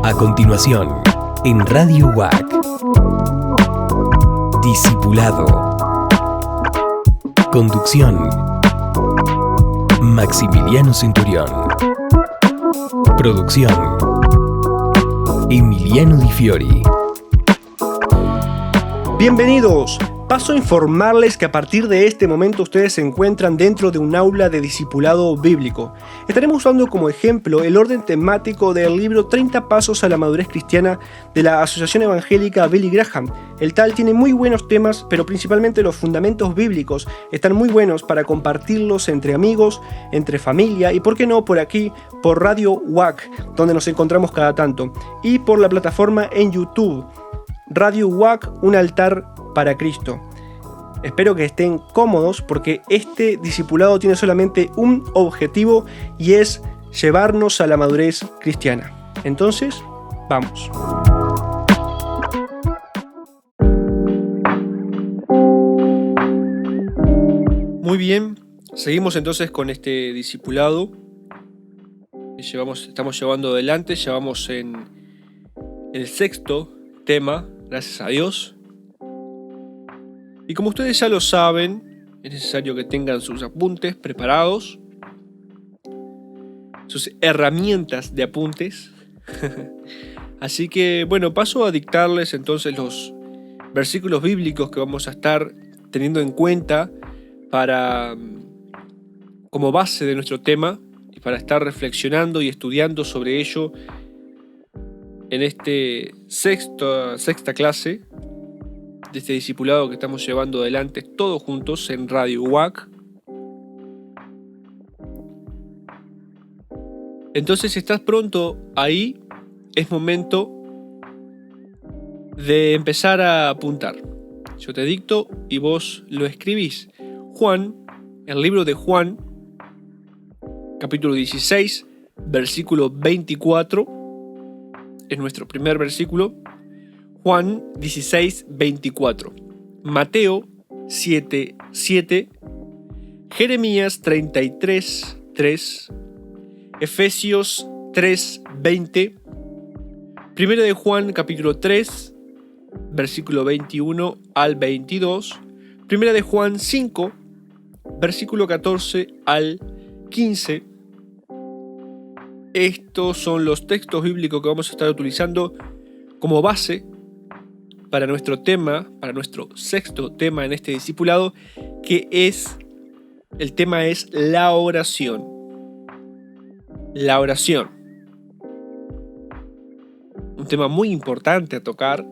A continuación, en Radio WAC, Discipulado. Conducción: Maximiliano Centurión. Producción: Emiliano Di Fiori. Bienvenidos. Paso a informarles que a partir de este momento ustedes se encuentran dentro de un aula de discipulado bíblico. Estaremos usando como ejemplo el orden temático del libro 30 Pasos a la Madurez Cristiana de la Asociación Evangélica Billy Graham. El tal tiene muy buenos temas, pero principalmente los fundamentos bíblicos están muy buenos para compartirlos entre amigos, entre familia y, por qué no, por aquí, por Radio WAC, donde nos encontramos cada tanto, y por la plataforma en YouTube, Radio WAC, un altar para Cristo. Espero que estén cómodos porque este discipulado tiene solamente un objetivo y es llevarnos a la madurez cristiana. Entonces, vamos. Muy bien, seguimos entonces con este discipulado que estamos llevando adelante. Llevamos en el sexto tema, gracias a Dios. Y como ustedes ya lo saben, es necesario que tengan sus apuntes preparados, sus herramientas de apuntes. Así que, bueno, paso a dictarles entonces los versículos bíblicos que vamos a estar teniendo en cuenta como base de nuestro tema y para estar reflexionando y estudiando sobre ello en este sexta clase de este discipulado que estamos llevando adelante todos juntos en Radio WAC. Entonces, si estás pronto ahí, es momento de empezar a apuntar. Yo te dicto y vos lo escribís. Juan, el libro de Juan, capítulo 16, versículo 24, es nuestro primer versículo. Juan 16, 24, Mateo 7, 7, Jeremías 33, 3, Efesios 3, 20, Primera de Juan capítulo 3, versículo 21 al 22, Primera de Juan 5, versículo 14 al 15. Estos son los textos bíblicos que vamos a estar utilizando como base para nuestro tema, para nuestro sexto tema en este discipulado, el tema es la oración. La oración. Un tema muy importante a tocar,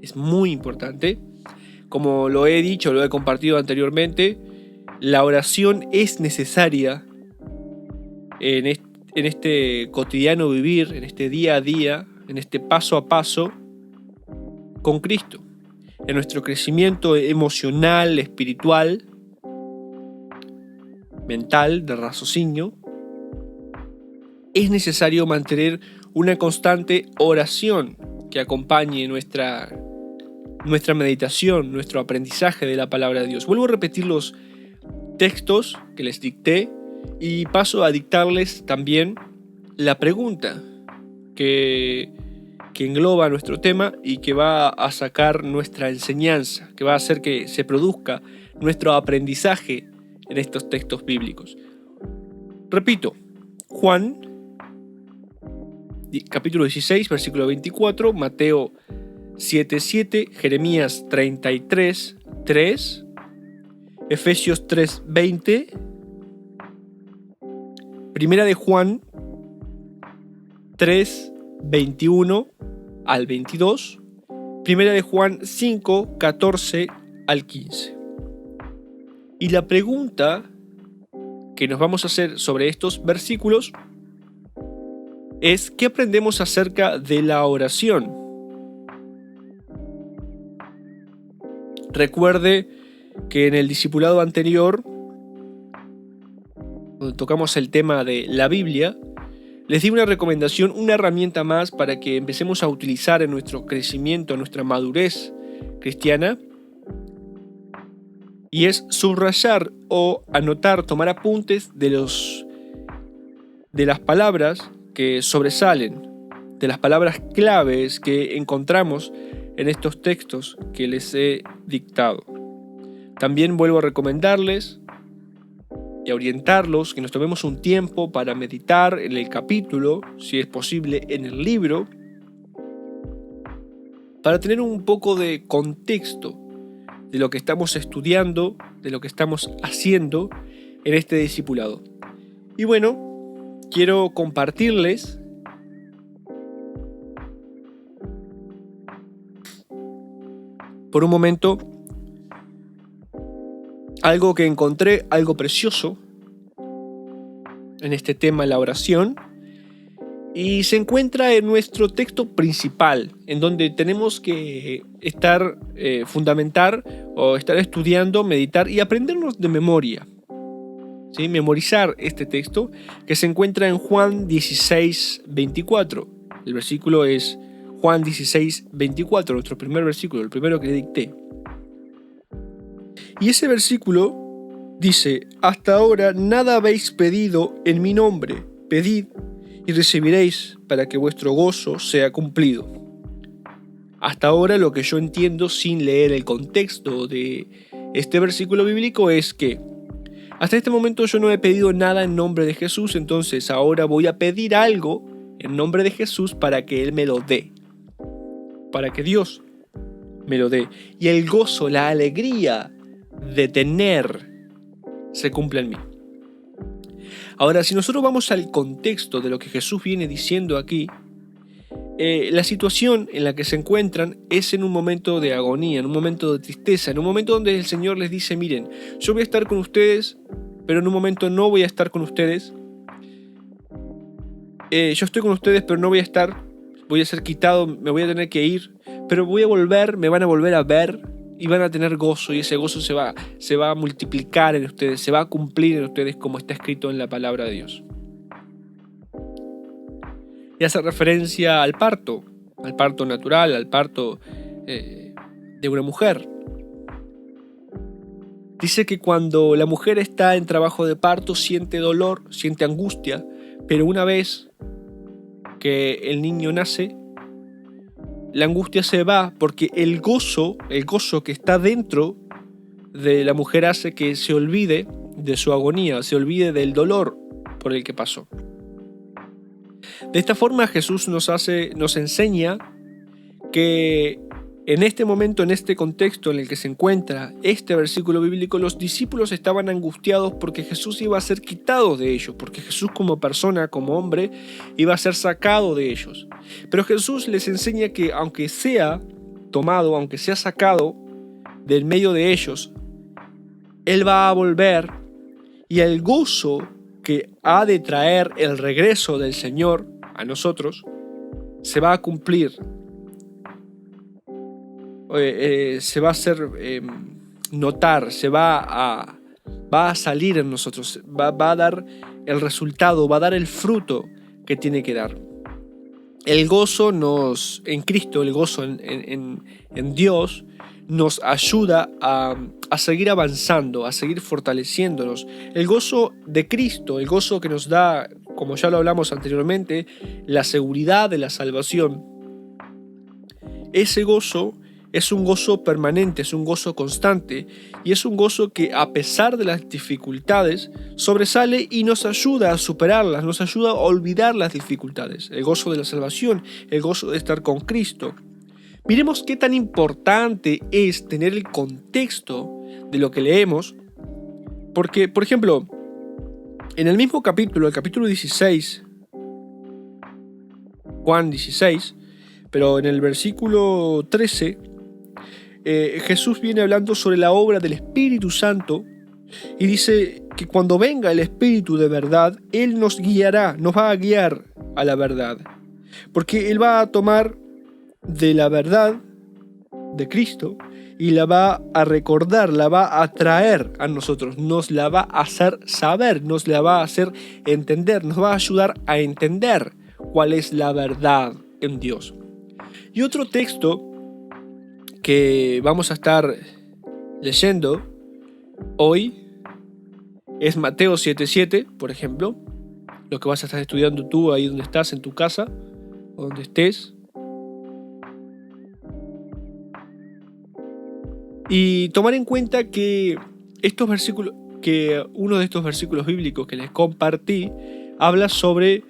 es muy importante. Como lo he dicho, lo he compartido anteriormente, la oración es necesaria en este cotidiano vivir, en este día a día, en este paso a paso con Cristo, en nuestro crecimiento emocional, espiritual, mental, de raciocinio. Es necesario mantener una constante oración que acompañe nuestra meditación, nuestro aprendizaje de la palabra de Dios. Vuelvo a repetir los textos que les dicté y paso a dictarles también la pregunta que engloba nuestro tema y que va a sacar nuestra enseñanza, que va a hacer que se produzca nuestro aprendizaje en estos textos bíblicos. Repito, Juan, capítulo 16, versículo 24, Mateo 7, 7, Jeremías 33, 3, Efesios 3, 20, Primera de Juan 3, 21 al 22, Primera de Juan 5, 14 al 15. Y la pregunta que nos vamos a hacer sobre estos versículos es: ¿qué aprendemos acerca de la oración? Recuerde que en el discipulado anterior, cuando tocamos el tema de la Biblia, les di una recomendación, una herramienta más para que empecemos a utilizar en nuestro crecimiento, en nuestra madurez cristiana, y es subrayar o anotar, tomar apuntes de las palabras que sobresalen de las palabras claves que encontramos en estos textos que les he dictado. También vuelvo a recomendarles y a orientarlos que nos tomemos un tiempo para meditar en el capítulo, si es posible en el libro, para tener un poco de contexto de lo que estamos estudiando, de lo que estamos haciendo en este discipulado. Y bueno, quiero compartirles por un momento algo que encontré, algo precioso en este tema, la oración, y se encuentra en nuestro texto principal, en donde tenemos que fundamentar o estar estudiando, meditar y aprendernos de memoria, ¿sí? Memorizar este texto que se encuentra en Juan 16:24. El versículo es Juan 16:24, nuestro primer versículo, el primero que le dicté. Y ese versículo dice: hasta ahora nada habéis pedido en mi nombre, pedid y recibiréis para que vuestro gozo sea cumplido. Hasta ahora lo que yo entiendo sin leer el contexto de este versículo bíblico es que hasta este momento yo no he pedido nada en nombre de Jesús, entonces ahora voy a pedir algo en nombre de Jesús para que Él me lo dé, para que Dios me lo dé. Y el gozo, la alegría de tener se cumple en mí. Ahora, si nosotros vamos al contexto de lo que Jesús viene diciendo aquí, la situación en la que se encuentran es en un momento de agonía, en un momento de tristeza, en un momento donde el Señor les dice: miren, yo voy a estar con ustedes, pero en un momento no voy a estar con ustedes. Yo estoy con ustedes, pero no voy a estar, voy a ser quitado, me voy a tener que ir, pero voy a volver, me van a volver a ver y van a tener gozo, y ese gozo se va a multiplicar en ustedes, se va a cumplir en ustedes como está escrito en la palabra de Dios. Y hace referencia al parto natural, al parto de una mujer. Dice que cuando la mujer está en trabajo de parto siente dolor, siente angustia, pero una vez que el niño nace, la angustia se va, porque el gozo que está dentro de la mujer hace que se olvide de su agonía, se olvide del dolor por el que pasó. De esta forma Jesús nos enseña que en este momento, en este contexto en el que se encuentra este versículo bíblico, los discípulos estaban angustiados porque Jesús iba a ser quitado de ellos, porque Jesús como persona, como hombre, iba a ser sacado de ellos. Pero Jesús les enseña que aunque sea tomado, aunque sea sacado del medio de ellos, Él va a volver, y el gozo que ha de traer el regreso del Señor a nosotros se va a cumplir. Se va a hacer notar, va a salir en nosotros, va a dar el resultado, va a dar el fruto que tiene que dar. El gozo en Cristo, el gozo en Dios, nos ayuda a seguir avanzando, a seguir fortaleciéndonos. El gozo de Cristo, el gozo que nos da, como ya lo hablamos anteriormente, la seguridad de la salvación. Ese gozo es un gozo permanente, es un gozo constante, y es un gozo que, a pesar de las dificultades, sobresale y nos ayuda a superarlas, nos ayuda a olvidar las dificultades. El gozo de la salvación, el gozo de estar con Cristo. Miremos qué tan importante es tener el contexto de lo que leemos, porque, por ejemplo, en el mismo capítulo, el capítulo 16, Juan 16, pero en el versículo 13, Jesús viene hablando sobre la obra del Espíritu Santo y dice que cuando venga el Espíritu de verdad, Él nos guiará, nos va a guiar a la verdad, porque Él va a tomar de la verdad de Cristo y la va a recordar, la va a traer a nosotros, nos la va a hacer saber, nos la va a hacer entender, nos va a ayudar a entender cuál es la verdad en Dios. Y otro texto que vamos a estar leyendo hoy es Mateo 7:7, por ejemplo, lo que vas a estar estudiando tú ahí donde estás, en tu casa, o donde estés. Y tomar en cuenta que uno de estos versículos bíblicos que les compartí habla sobre,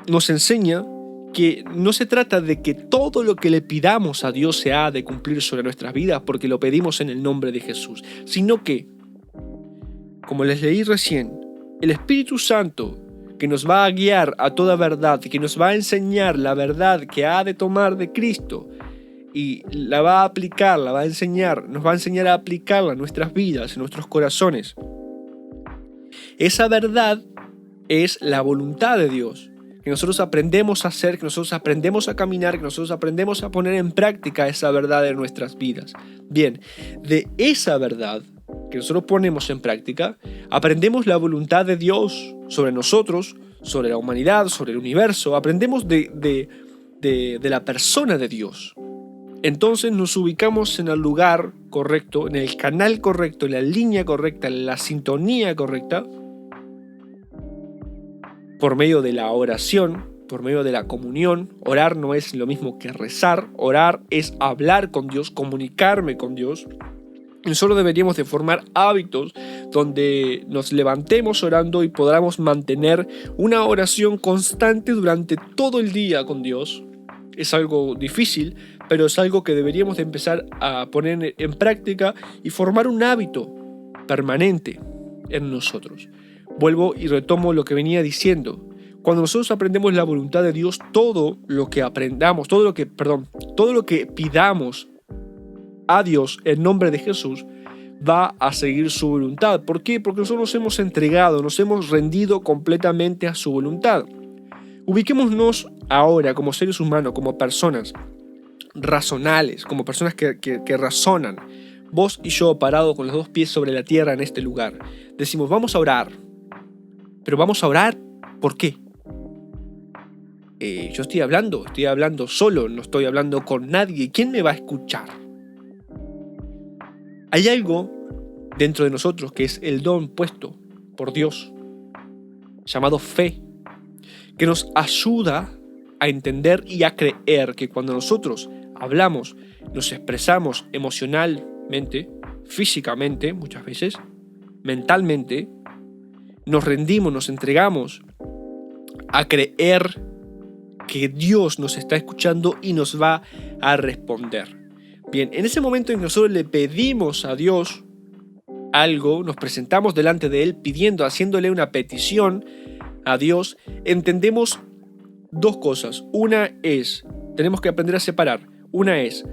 nos enseña que no se trata de que todo lo que le pidamos a Dios se ha de cumplir sobre nuestras vidas porque lo pedimos en el nombre de Jesús, sino que, como les leí recién, el Espíritu Santo que nos va a guiar a toda verdad, que nos va a enseñar la verdad que ha de tomar de Cristo y la va a aplicar, nos va a enseñar a aplicarla en nuestras vidas, en nuestros corazones. Esa verdad es la voluntad de Dios, que nosotros aprendemos a hacer, que nosotros aprendemos a caminar, que nosotros aprendemos a poner en práctica esa verdad en nuestras vidas. Bien, de esa verdad que nosotros ponemos en práctica, aprendemos la voluntad de Dios sobre nosotros, sobre la humanidad, sobre el universo, aprendemos de la persona de Dios. Entonces nos ubicamos en el lugar correcto, en el canal correcto, en la línea correcta, en la sintonía correcta, por medio de la oración, por medio de la comunión. Orar no es lo mismo que rezar, orar es hablar con Dios, comunicarme con Dios. Nosotros deberíamos de formar hábitos donde nos levantemos orando y podamos mantener una oración constante durante todo el día con Dios. Es algo difícil, pero es algo que deberíamos de empezar a poner en práctica y formar un hábito permanente en nosotros. Vuelvo y retomo lo que venía diciendo. Cuando nosotros aprendemos la voluntad de Dios, todo lo que pidamos a Dios en nombre de Jesús va a seguir su voluntad. ¿Por qué? Porque nosotros nos hemos entregado, nos hemos rendido completamente a su voluntad. Ubiquémonos ahora como seres humanos, como personas razonales, como personas que razonan. Vos y yo parados con los dos pies sobre la tierra en este lugar. Decimos, vamos a orar. Pero vamos a orar, ¿por qué? Yo estoy hablando solo, no estoy hablando con nadie. ¿Quién me va a escuchar? Hay algo dentro de nosotros que es el don puesto por Dios, llamado fe, que nos ayuda a entender y a creer que cuando nosotros hablamos, nos expresamos emocionalmente, físicamente, muchas veces, mentalmente, nos rendimos, nos entregamos a creer que Dios nos está escuchando y nos va a responder. Bien, en ese momento en que nosotros le pedimos a Dios algo, nos presentamos delante de Él pidiendo, haciéndole una petición a Dios, entendemos dos cosas. Una es, tenemos que aprender a separar. Una es,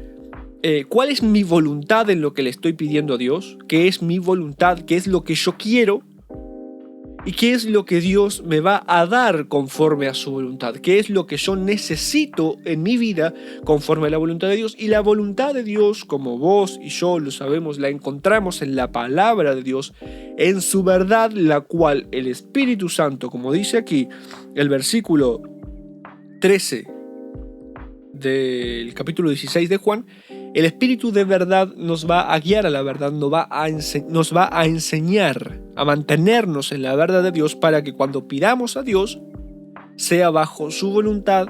¿cuál es mi voluntad en lo que le estoy pidiendo a Dios? ¿Qué es mi voluntad? ¿Qué es lo que yo quiero? ¿Y qué es lo que Dios me va a dar conforme a su voluntad? ¿Qué es lo que yo necesito en mi vida conforme a la voluntad de Dios? Y la voluntad de Dios, como vos y yo lo sabemos, la encontramos en la palabra de Dios, en su verdad, la cual el Espíritu Santo, como dice aquí el versículo 13 del capítulo 16 de Juan, el Espíritu de verdad nos va a guiar a la verdad, nos va a enseñar a mantenernos en la verdad de Dios para que cuando pidamos a Dios sea bajo su voluntad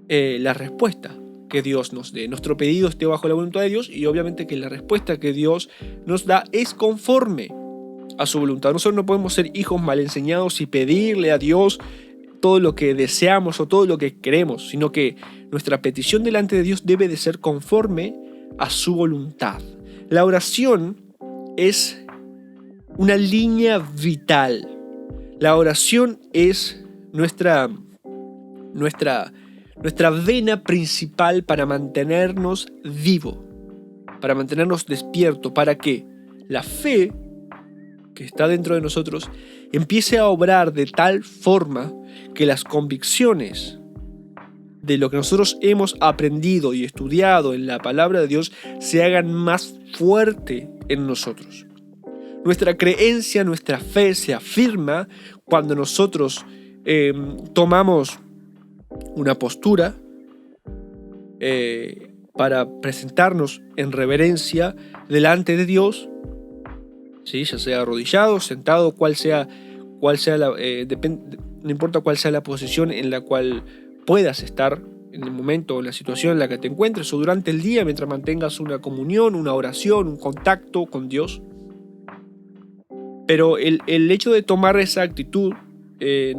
la respuesta que Dios nos dé. Nuestro pedido esté bajo la voluntad de Dios y obviamente que la respuesta que Dios nos da es conforme a su voluntad. Nosotros no podemos ser hijos mal enseñados y pedirle a Dios todo lo que deseamos o todo lo que queremos, sino que nuestra petición delante de Dios debe de ser conforme a su voluntad. La oración es una línea vital. La oración es nuestra vena principal para mantenernos vivos, para mantenernos despiertos, para que la fe que está dentro de nosotros empiece a obrar de tal forma que las convicciones de lo que nosotros hemos aprendido y estudiado en la palabra de Dios se hagan más fuerte en nosotros. Nuestra creencia, nuestra fe se afirma cuando nosotros tomamos una postura para presentarnos en reverencia delante de Dios, ¿sí? Ya sea arrodillado, sentado, cual sea no importa cuál sea la posición en la cual puedas estar en el momento o la situación en la que te encuentres, o durante el día mientras mantengas una comunión, una oración, un contacto con Dios. Pero el hecho de tomar esa actitud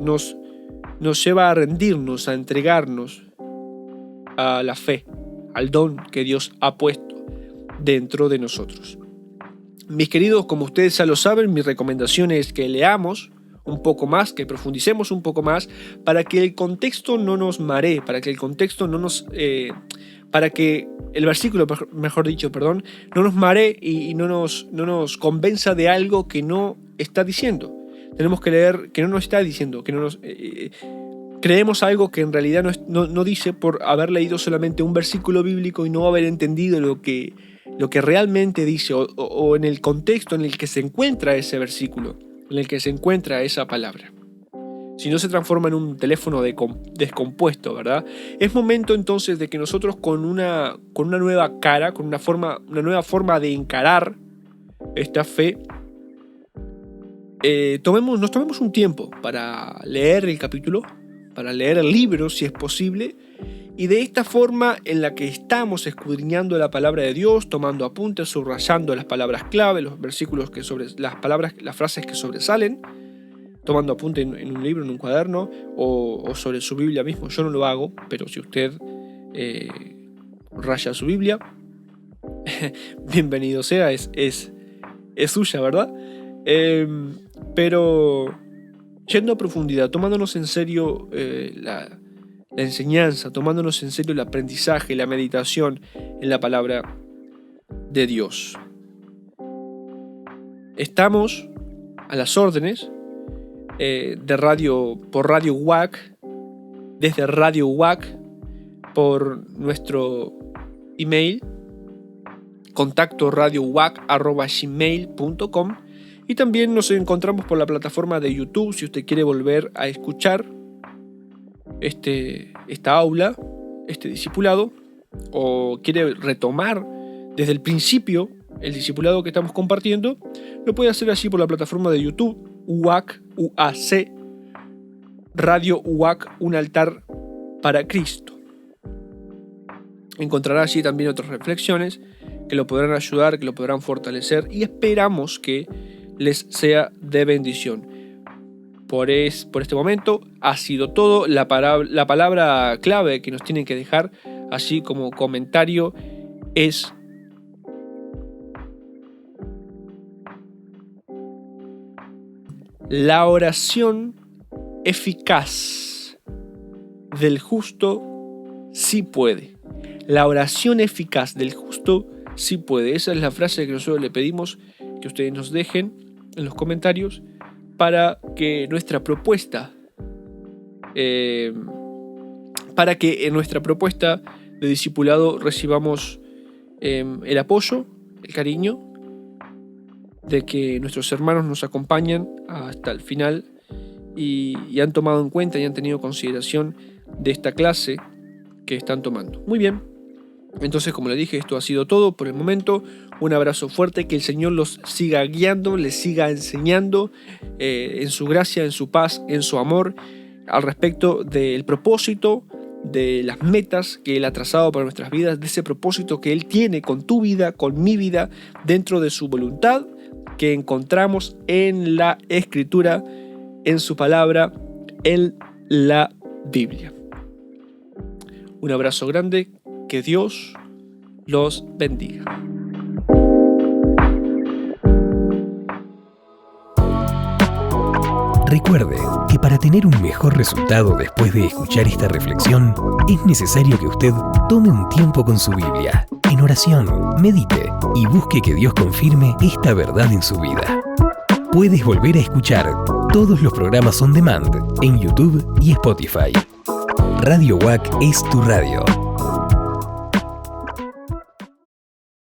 nos lleva a rendirnos, a entregarnos a la fe, al don que Dios ha puesto dentro de nosotros. Mis queridos, como ustedes ya lo saben, mi recomendación es que leamos un poco más, que profundicemos un poco más, para que el contexto no nos maree, para que el contexto no nos... para que el versículo, mejor dicho, no nos maree y no nos convenza de algo que no está diciendo. Tenemos que leer que no nos está diciendo, que no nos... creemos algo que en realidad no dice por haber leído solamente un versículo bíblico y no haber entendido lo que realmente dice o en el contexto en el que se encuentra ese versículo, en el que se encuentra esa palabra. Si no se transforma en un teléfono descompuesto, ¿verdad? Es momento entonces de que nosotros con una nueva cara, con una nueva forma de encarar esta fe, nos tomemos un tiempo para leer el capítulo, para leer el libro si es posible, y de esta forma en la que estamos escudriñando la palabra de Dios, tomando apuntes, subrayando las palabras clave, los versículos las frases que sobresalen, tomando apunte en un libro, en un cuaderno o sobre su Biblia mismo. Yo no lo hago, pero si usted raya su Biblia, bienvenido sea, es suya, ¿verdad? Pero yendo a profundidad, tomándonos en serio la enseñanza, tomándonos en serio el aprendizaje, la meditación en la palabra de Dios. Estamos a las órdenes por Radio WAC, desde Radio WAC, por nuestro email, contacto radiowak@gmail.com, y también nos encontramos por la plataforma de YouTube si usted quiere volver a escuchar esta aula, este discipulado, o quiere retomar desde el principio el discipulado que estamos compartiendo, lo puede hacer allí por la plataforma de YouTube, UAC, Radio UAC, un altar para Cristo. Encontrará allí también otras reflexiones que lo podrán ayudar, que lo podrán fortalecer, y esperamos que les sea de bendición. Por este momento ha sido todo. La palabra clave que nos tienen que dejar así como comentario es la oración eficaz del justo sí puede. La oración eficaz del justo sí puede. Esa es la frase que nosotros le pedimos que ustedes nos dejen en los comentarios para que nuestra propuesta de discipulado recibamos el apoyo, el cariño de que nuestros hermanos nos acompañan hasta el final y han tomado en cuenta y han tenido consideración de esta clase que están tomando. Muy bien, entonces, como le dije, esto ha sido todo por el momento. Un abrazo fuerte, que el Señor los siga guiando, les siga enseñando en su gracia, en su paz, en su amor, al respecto del propósito, de las metas que Él ha trazado para nuestras vidas, de ese propósito que Él tiene con tu vida, con mi vida, dentro de su voluntad, que encontramos en la Escritura, en su palabra, en la Biblia. Un abrazo grande, que Dios los bendiga. Recuerde que para tener un mejor resultado después de escuchar esta reflexión, es necesario que usted tome un tiempo con su Biblia, en oración, medite y busque que Dios confirme esta verdad en su vida. Puedes volver a escuchar todos los programas on demand en YouTube y Spotify. Radio WAC es tu radio.